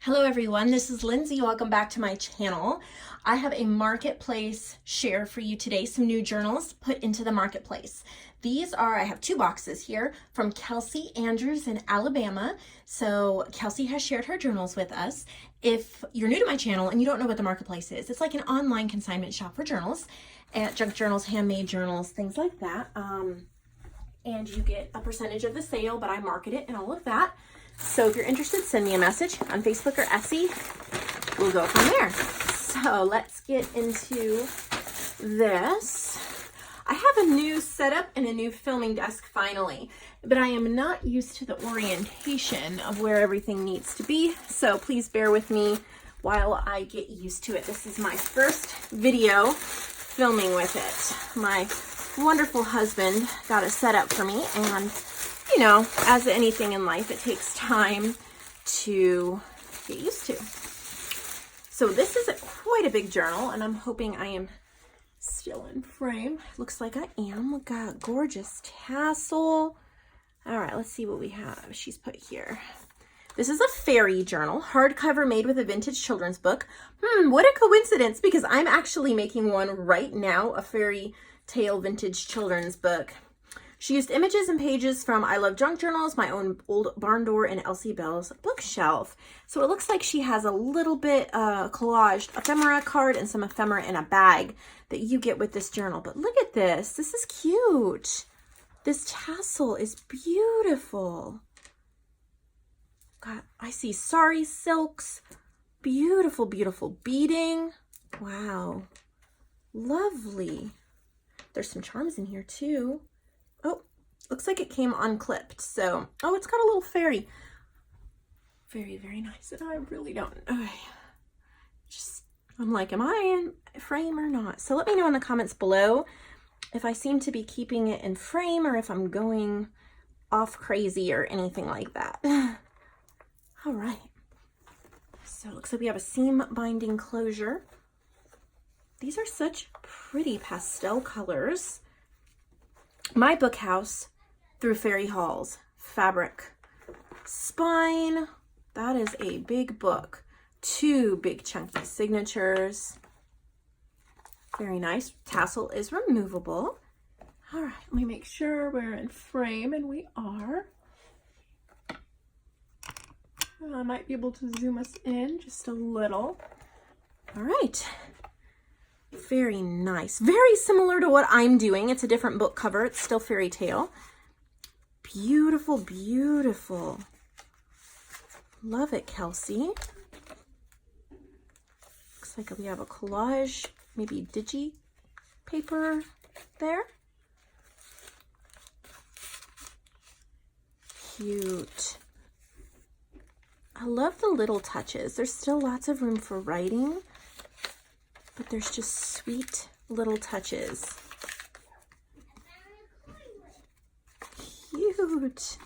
Hello everyone, this is Lindsay. Welcome back to my channel. I have a marketplace share for you today, some new journals put into the marketplace. These are, I have two boxes here from Kelsey Andrews in Alabama. So Kelsey has shared her journals with us. If you're new to my channel and you don't know what the marketplace is, it's like an online consignment shop for journals, junk journals, handmade journals, things like that. And you get a percentage of the sale, but I market it and all of that. So if you're interested, send me a message on Facebook or Ellsie. We'll go from there. So let's get into this. I have a new setup and a new filming desk finally, but I am not used to the orientation of where everything needs to be. So please bear with me while I get used to it. This is my first video filming with it. My wonderful husband got it set up for me, and you know, as anything in life, it takes time to get used to. So this is quite a big journal, and I'm hoping I am still in frame. Looks like I am. Look at gorgeous tassel. All right, let's see what we have. She's put here. This is a fairy journal, hardcover made with a vintage children's book. What a coincidence, because I'm actually making one right now, a fairy tale vintage children's book. She used images and pages from I Love Junk Journals, My Own Old Barn Door, and Ellsie Bels bookshelf. So it looks like she has a little bit collaged ephemera card and some ephemera in a bag that you get with this journal. But look at this. This is cute. This tassel is beautiful. God, I see sari silks. Beautiful, beautiful beading. Wow. Lovely. There's some charms in here too. Oh, looks like it came unclipped. So, oh, it's got a little fairy. Very, very nice. And I really don't, I'm like, am I in frame or not? So let me know in the comments below if I seem to be keeping it in frame or if I'm going off crazy or anything like that. All right. So it looks like we have a seam binding closure. These are such pretty pastel colors. My book house through fairy halls. Fabric spine. That is a big book. Two big chunky signatures. Very nice. Tassel is removable. All right, let me make sure we're in frame, and we are. I might be able to zoom us in just a little. All right. Very nice. Very similar to what I'm doing. It's a different book cover. It's still fairy tale. Beautiful, beautiful. Love it, Kelsey. Looks like we have a collage, maybe digi paper there. Cute. I love the little touches. There's still lots of room for writing, but there's just sweet little touches. Cute.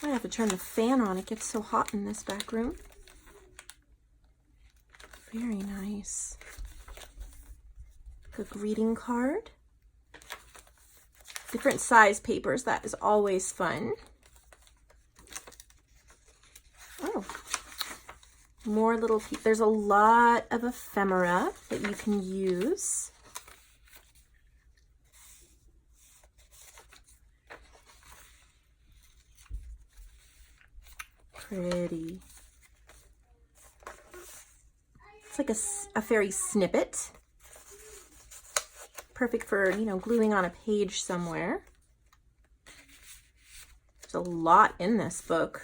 I have to turn the fan on. It gets so hot in this back room. Very nice. The greeting card. Different size papers. That is always fun. Oh. More little, there's a lot of ephemera that you can use. Pretty. It's like a fairy snippet. Perfect for, you know, gluing on a page somewhere. There's a lot in this book.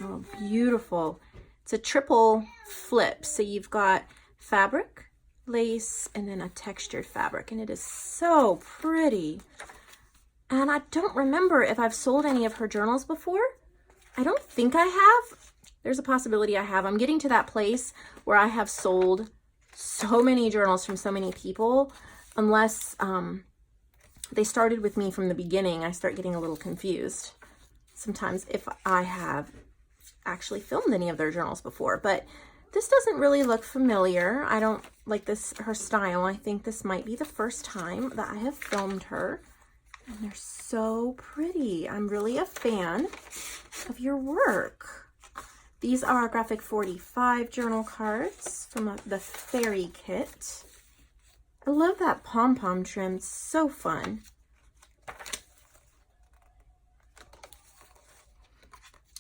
Oh, beautiful. It's a triple flip. So you've got fabric, lace, and then a textured fabric. And it is so pretty. And I don't remember if I've sold any of her journals before. I don't think I have. There's a possibility I have. I'm getting to that place where I have sold so many journals from so many people. Unless they started with me from the beginning, I start getting a little confused sometimes if I have actually filmed any of their journals before. But this doesn't really look familiar. I don't like this, her style. I think this might be the first time that I have filmed her. And they're so pretty. I'm really a fan of your work. These are graphic 45 journal cards from the fairy kit. I love that pom-pom trim, it's so fun.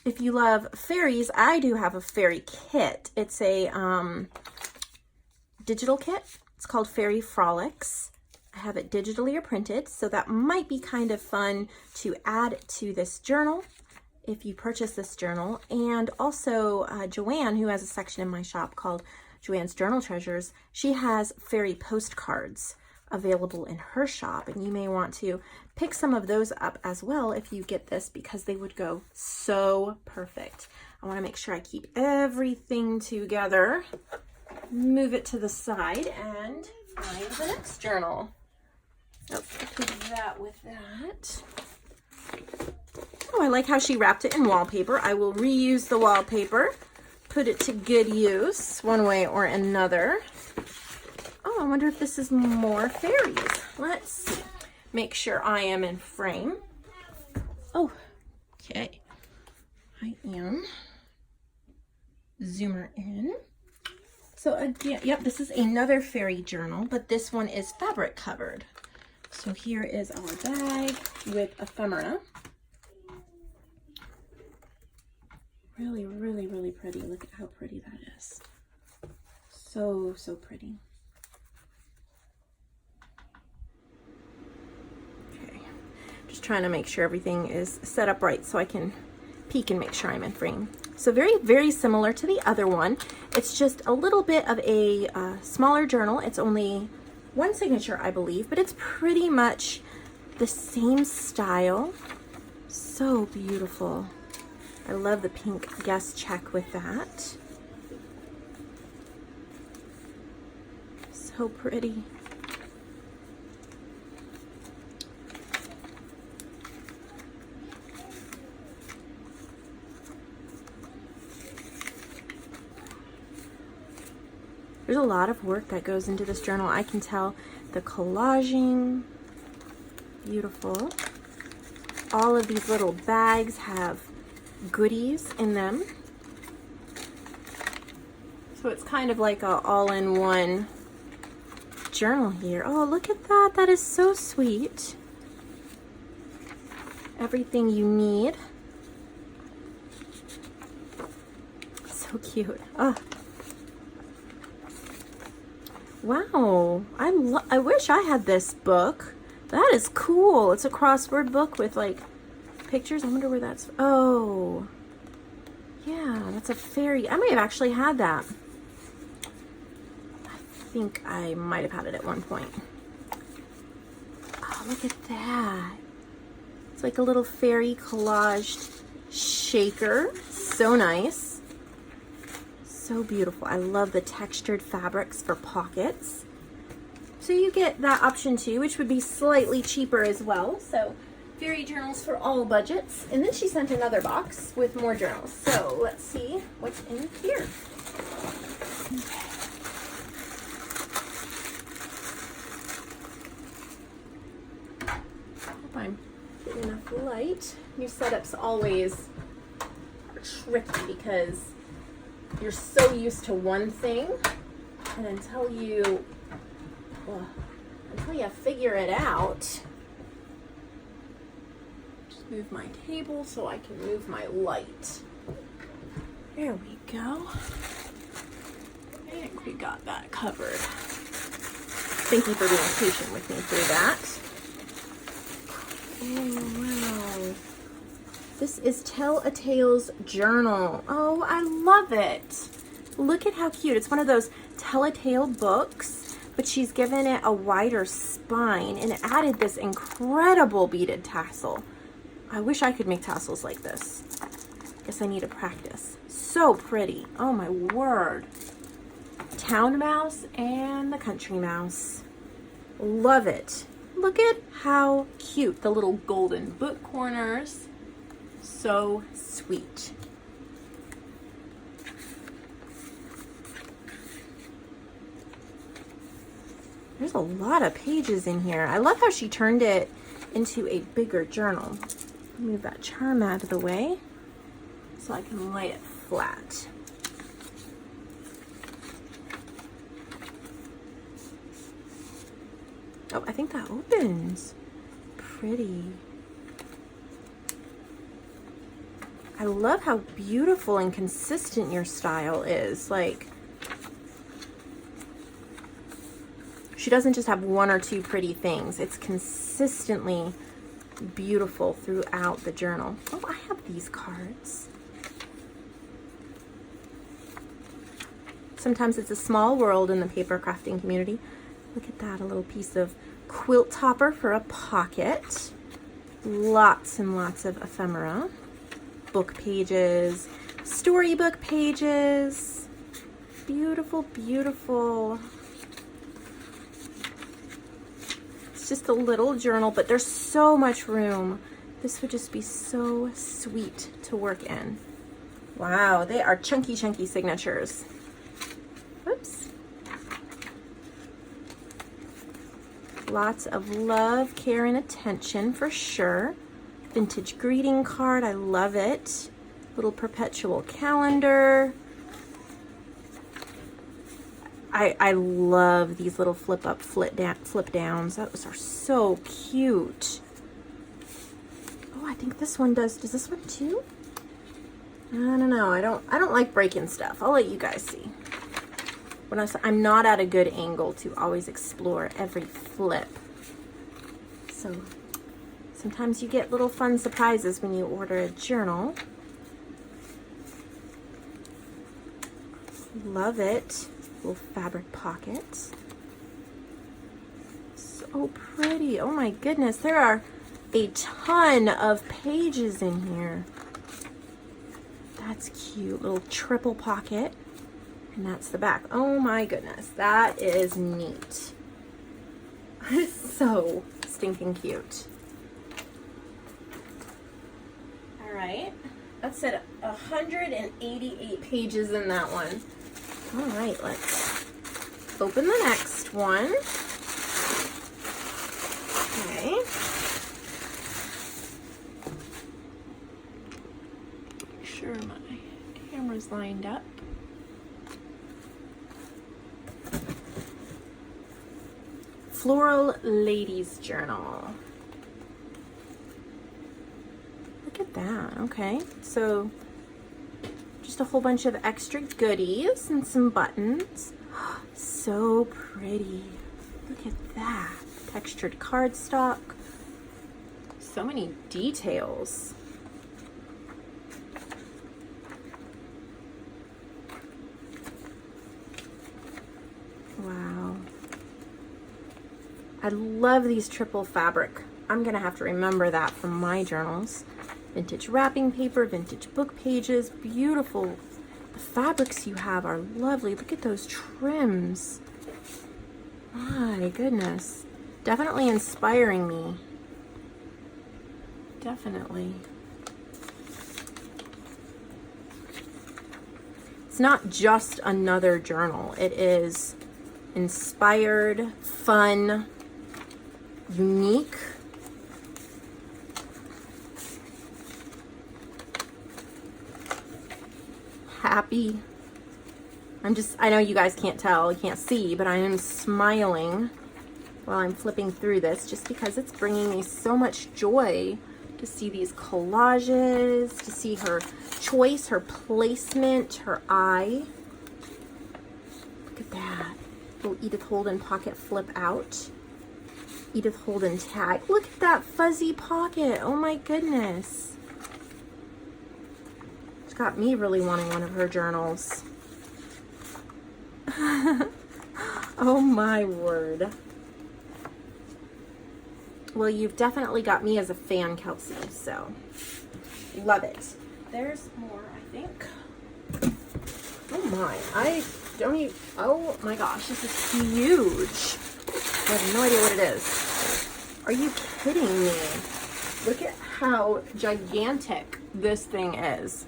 If you love fairies, I do have a fairy kit. It's a digital kit. It's called Fairy Frolics. I have it digitally or printed, so that might be kind of fun to add to this journal if you purchase this journal. And also JoAnn, who has a section in my shop called JoAnn's Journal Treasures, she has fairy postcards available in her shop, and you may want to pick some of those up as well if you get this, because they would go so perfect. I want to make sure I keep everything together, move it to the side, and find the next journal. Oh, put that with that. Oh, I like how she wrapped it in wallpaper. I will reuse the wallpaper, put it to good use one way or another. Oh, I wonder if this is more fairies. Let's make sure I am in frame. Oh, okay. I am. Zoomer in. So again, yep, this is another fairy journal, but this one is fabric covered. So here is our bag with ephemera. Really, really, really pretty. Look at how pretty that is. So, so pretty. Okay, just trying to make sure everything is set up right so I can peek and make sure I'm in frame. So very, very similar to the other one. It's just a little bit of a smaller journal. It's only one signature, I believe, but it's pretty much the same style. So beautiful. I love the pink guest check with that. So pretty. There's a lot of work that goes into this journal. I can tell the collaging, beautiful. All of these little bags have goodies in them. So it's kind of like a all-in-one journal here. Oh, look at that. That is so sweet. Everything you need. So cute. Oh. Wow, I wish I had this book. That is cool. It's a crossword book with like pictures. I wonder where that's, oh, yeah, that's a fairy. I may have actually had that. I think I might have had it at one point. Oh, look at that. It's like a little fairy collaged shaker. So nice. So beautiful. I love the textured fabrics for pockets. So you get that option too, which would be slightly cheaper as well. So fairy journals for all budgets. And then she sent another box with more journals. So let's see what's in here. Hope I'm getting enough light. New setups always are tricky because you're so used to one thing, and until you figure it out. Just move my table so I can move my light. There we go. I think we got that covered. Thank you for being patient with me through that. Oh, wow. This is Tell a Tale's journal. Oh, I love it. Look at how cute. It's one of those Tell a Tale books, but she's given it a wider spine and added this incredible beaded tassel. I wish I could make tassels like this. Guess I need to practice. So pretty. Oh my word. Town mouse and the country mouse. Love it. Look at how cute. The little golden book corners. So sweet. There's a lot of pages in here. I love how she turned it into a bigger journal. Move that charm out of the way so I can lay it flat. Oh, I think that opens. Pretty. I love how beautiful and consistent your style is. Like, she doesn't just have one or two pretty things. It's consistently beautiful throughout the journal. Oh, I have these cards. Sometimes it's a small world in the paper crafting community. Look at that, a little piece of quilt topper for a pocket. Lots and lots of ephemera. Book pages, storybook pages. Beautiful, beautiful. It's just a little journal, but there's so much room. This would just be so sweet to work in. Wow, they are chunky, chunky signatures. Oops. Lots of love, care, and attention for sure. Vintage greeting card, I love it. Little perpetual calendar. I love these little flip up, flip downs. Those are so cute. Oh, I think this one does this one too? I don't know. I don't like breaking stuff. I'll let you guys see. When I'm not at a good angle to always explore every flip. So sometimes you get little fun surprises when you order a journal. Love it. Little fabric pockets. So pretty. Oh my goodness. There are a ton of pages in here. That's cute. Little triple pocket. And that's the back. Oh my goodness. That is neat. So stinking cute. All right. That said 188 pages in that one. All right, let's open the next one. Okay. Make sure my camera's lined up. Floral Ladies journal. Look at that. Okay, so just a whole bunch of extra goodies and some buttons. So pretty. Look at that. Textured cardstock. So many details. Wow. I love these triple fabric. I'm gonna have to remember that from my journals. Vintage wrapping paper, vintage book pages, beautiful. The fabrics you have are lovely. Look at those trims. My goodness. Definitely inspiring me. Definitely. It's not just another journal. It is inspired, fun, unique. Happy. I know you guys can't tell, you can't see, but I am smiling while I'm flipping through this just because it's bringing me so much joy to see these collages, to see her choice, her placement, her eye. Look at that. Little Edith Holden pocket flip out. Edith Holden tag. Look at that fuzzy pocket. Oh my goodness. Got me really wanting one of her journals. Oh my word. Well, you've definitely got me as a fan, Kelsey, so love it. There's more, I think. Oh my, I don't even, oh my gosh, this is huge. I have no idea what it is. Are you kidding me? Look at how gigantic this thing is.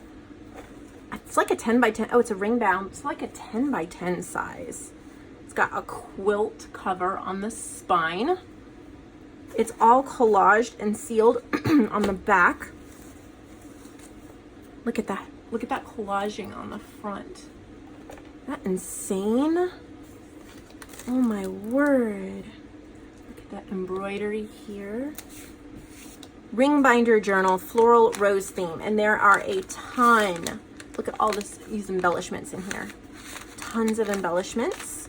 It's like a 10 by 10. Oh, it's a ring bound. It's like a 10 by 10 size. It's got a quilt cover on the spine. It's all collaged and sealed on the back. Look at that. Look at that collaging on the front. Isn't that insane? Oh my word. Look at that embroidery here. Ring binder journal, floral rose theme. And there are a ton. Look at all these embellishments in here. Tons of embellishments.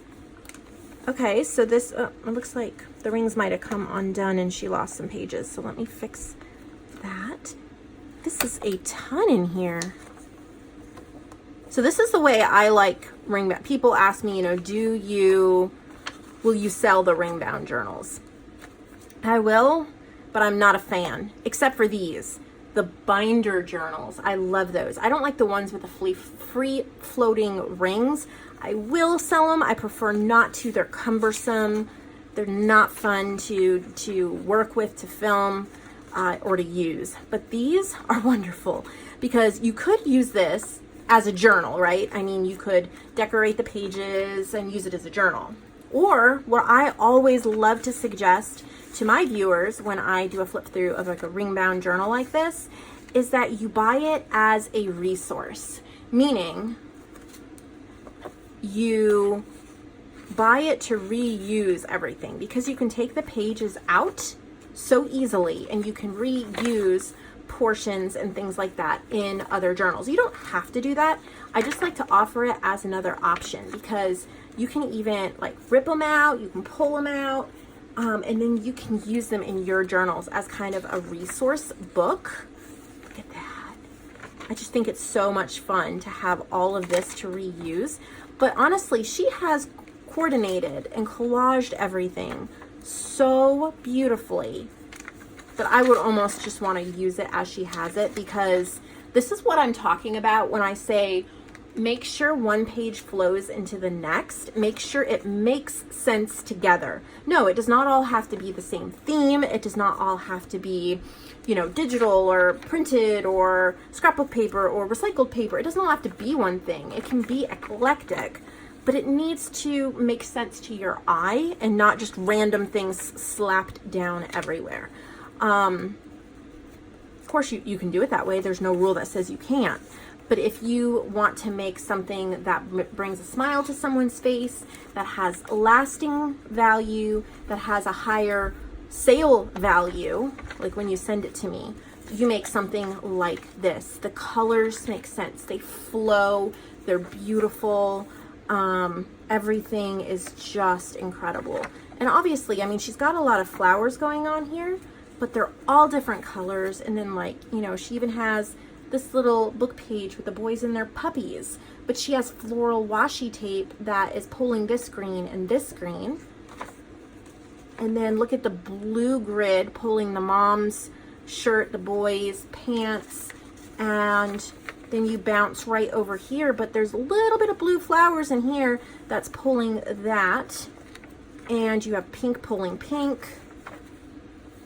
Okay, so this, it looks like the rings might have come undone and she lost some pages. So let me fix that. This is a ton in here. So this is the way I like ring bound. People ask me, you know, will you sell the ring bound journals? I will, but I'm not a fan, except for these. The binder journals, I love those. I don't like the ones with the free floating rings. I will sell them. I prefer not to. They're cumbersome. They're not fun to work with, to film, or to use. But these are wonderful because you could use this as a journal, right? I mean, you could decorate the pages and use it as a journal. Or what I always love to suggest to my viewers when I do a flip through of like a ring bound journal like this is that you buy it as a resource, meaning you buy it to reuse everything, because you can take the pages out so easily and you can reuse portions and things like that in other journals. You don't have to do that. I just like to offer it as another option because you can even like rip them out, you can pull them out, and then you can use them in your journals as kind of a resource book. Look at that. I just think it's so much fun to have all of this to reuse. But honestly, she has coordinated and collaged everything so beautifully that I would almost just want to use it as she has it, because this is what I'm talking about when I say make sure one page flows into the next. Make sure it makes sense together. No, it does not all have to be the same theme. It does not all have to be, you know, digital or printed or scrapbook paper or recycled paper. It doesn't all have to be one thing. It can be eclectic, but it needs to make sense to your eye and not just random things slapped down everywhere. Of course, you can do it that way. There's no rule that says you can't. But if you want to make something that brings a smile to someone's face, that has lasting value, that has a higher sale value, like when you send it to me, you make something like this. The colors make sense. They flow. They're beautiful. Everything is just incredible. And obviously, I mean, she's got a lot of flowers going on here, but they're all different colors. And then, like, you know, she even has this little book page with the boys and their puppies, but she has floral washi tape that is pulling this green and this green. And then look at the blue grid pulling the mom's shirt, the boys' pants, and then you bounce right over here, but there's a little bit of blue flowers in here that's pulling that. And you have pink pulling pink.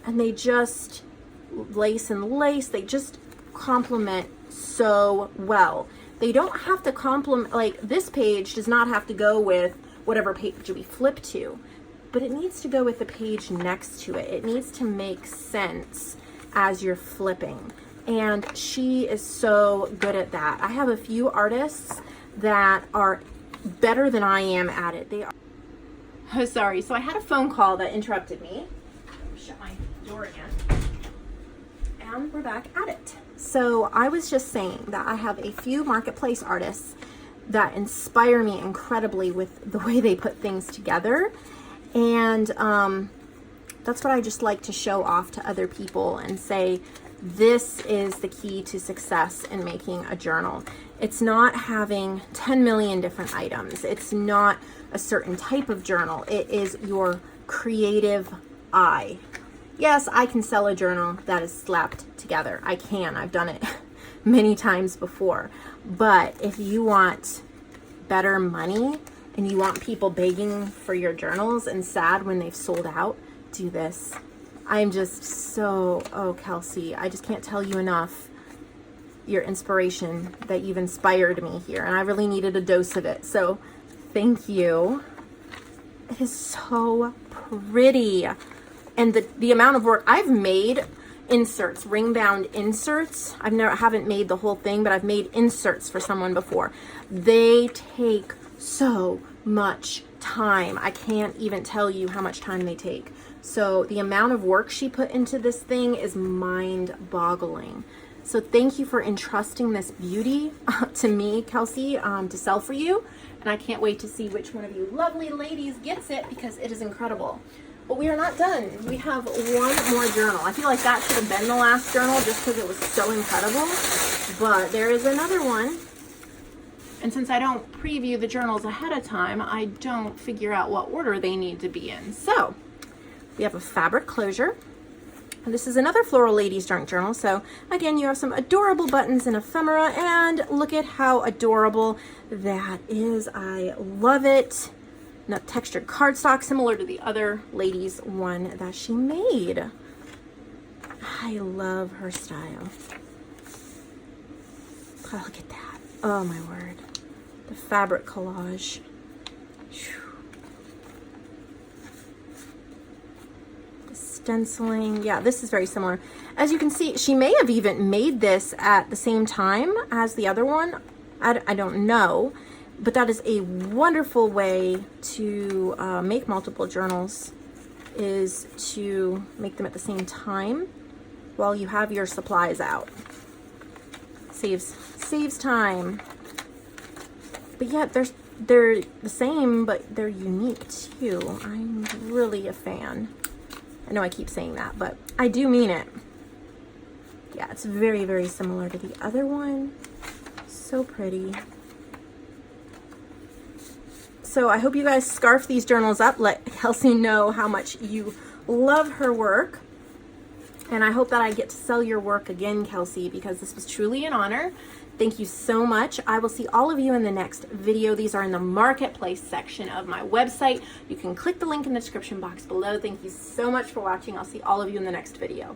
And they just lace and lace. They just complement so well. They don't have to complement, like this page does not have to go with whatever page we flip to, but it needs to go with the page next to it. It needs to make sense as you're flipping. And she is so good at that. I have a few artists that are better than I am at it. They are. Oh, sorry. So I had a phone call that interrupted me. Shut my door again. And we're back at it. So I was just saying that I have a few marketplace artists that inspire me incredibly with the way they put things together. And that's what I just like to show off to other people and say, this is the key to success in making a journal. It's not having 10 million different items. It's not a certain type of journal. It is your creative eye. Yes, I can sell a journal that is slapped together. I can. I've done it many times before. But if you want better money and you want people begging for your journals and sad when they've sold out, do this. I'm just so, oh, Kelsey, I just can't tell you enough your inspiration, that you've inspired me here. And I really needed a dose of it. So thank you. It is so pretty. And the amount of work I've made, inserts, ring bound inserts. Haven't made the whole thing, but I've made inserts for someone before. They take so much time. I can't even tell you how much time they take. So the amount of work she put into this thing is mind-boggling. So thank you for entrusting this beauty to me, Kelsey, to sell for you. And I can't wait to see which one of you lovely ladies gets it, because it is incredible. But we are not done. We have one more journal. I feel like that should have been the last journal just because it was so incredible. But there is another one. And since I don't preview the journals ahead of time, I don't figure out what order they need to be in. So we have a fabric closure. And this is another Floral Ladies junk journal. So again, you have some adorable buttons and ephemera, and look at how adorable that is. I love it. And a textured cardstock, similar to the other ladies one that she made. I love her style. Oh, look at that. Oh my word. The fabric collage. The stenciling. Yeah, this is very similar. As you can see, she may have even made this at the same time as the other one. I don't know. But that is a wonderful way to make multiple journals, is to make them at the same time while you have your supplies out. Saves time. But yeah, they're the same, but they're unique too. I'm really a fan. I know I keep saying that, but I do mean it. Yeah, it's very, very similar to the other one. So pretty. So I hope you guys scarf these journals up. Let Kelsey know how much you love her work. And I hope that I get to sell your work again, Kelsey, because this was truly an honor. Thank you so much. I will see all of you in the next video. These are in the marketplace section of my website. You can click the link in the description box below. Thank you so much for watching. I'll see all of you in the next video.